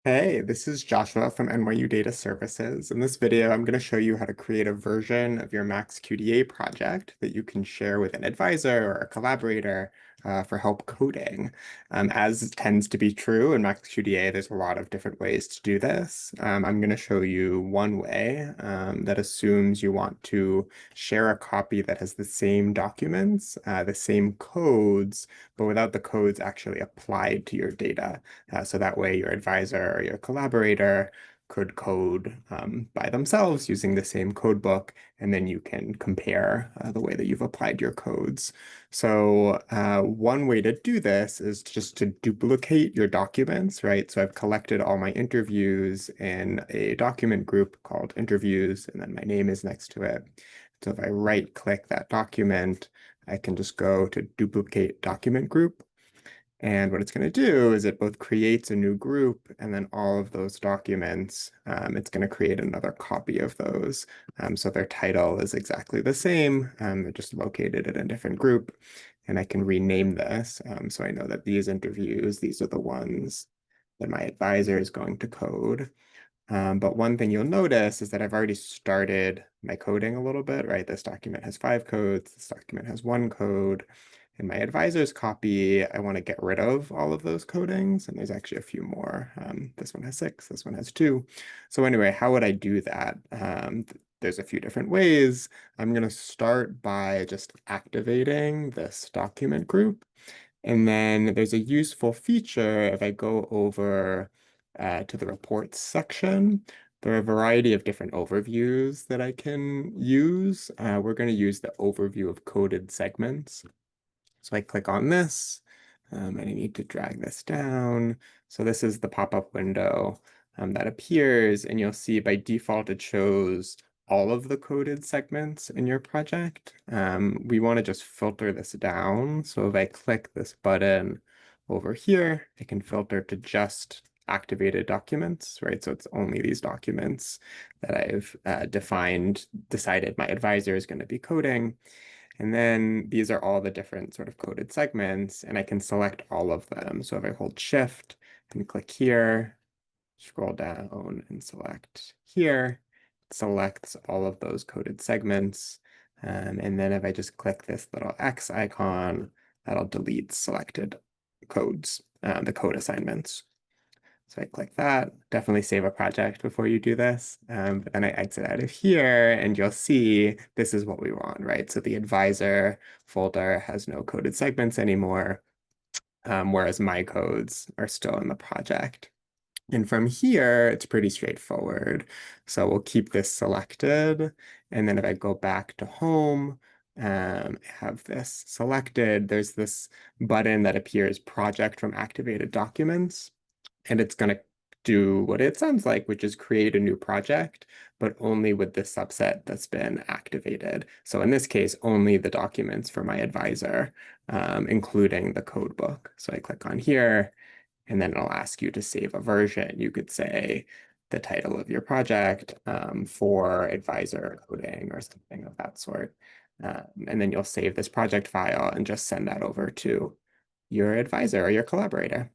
Hey, this is Joshua from NYU Data Services. In this video, I'm going to show you how to create a version of your Max QDA project that you can share with an advisor or a collaborator for help coding. As tends to be true in Max QDA, there's a lot of different ways to do this. I'm going to show you one way that assumes you want to share a copy that has the same documents, the same codes, but without the codes actually applied to your data. So that way your advisor or your collaborator could code by themselves using the same code book, and then you can compare the way that you've applied your codes. So one way to do this is just to duplicate your documents, right? So I've collected all my interviews in a document group called interviews, and then my name is next to it. So if I right click that document, I can just go to duplicate document group. And what it's going to do is it both creates a new group and then all of those documents, it's going to create another copy of those. So their title is exactly the same. They're just located in a different group. And I can rename this. So I know that these interviews, these are the ones that my advisor is going to code. But one thing you'll notice is that I've already started my coding a little bit, right? This document has 5 codes, this document has 1 code. In my advisor's copy, I want to get rid of all of those codings, and there's actually a few more. This one has 6, this one has 2. So anyway, how would I do that? There's a few different ways. I'm going to start by just activating this document group. And then there's a useful feature if I go over to the reports section. There are a variety of different overviews that I can use. We're going to use the overview of coded segments. So I click on this, and I need to drag this down. So this is the pop-up window that appears, and you'll see by default it shows all of the coded segments in your project. We want to just filter this down. So if I click this button over here, I can filter to just activated documents, right? So it's only these documents that I've decided my advisor is going to be coding. And then these are all the different sort of coded segments, and I can select all of them. So if I hold Shift and click here, scroll down and select here, it selects all of those coded segments. And then if I just click this little X icon, that'll delete selected codes, the code assignments. So I click that, definitely save a project before you do this. But then I exit out of here and you'll see this is what we want, right? So the advisor folder has no coded segments anymore, whereas my codes are still in the project. And from here, it's pretty straightforward. So we'll keep this selected. And then if I go back to home, have this selected, there's this button that appears project from activated documents. And it's going to do what it sounds like, which is create a new project, but only with the subset that's been activated. So in this case, only the documents for my advisor, including the code book. So I click on here, and then it'll ask you to save a version. You could say the title of your project for advisor coding or something of that sort. And then you'll save this project file and just send that over to your advisor or your collaborator.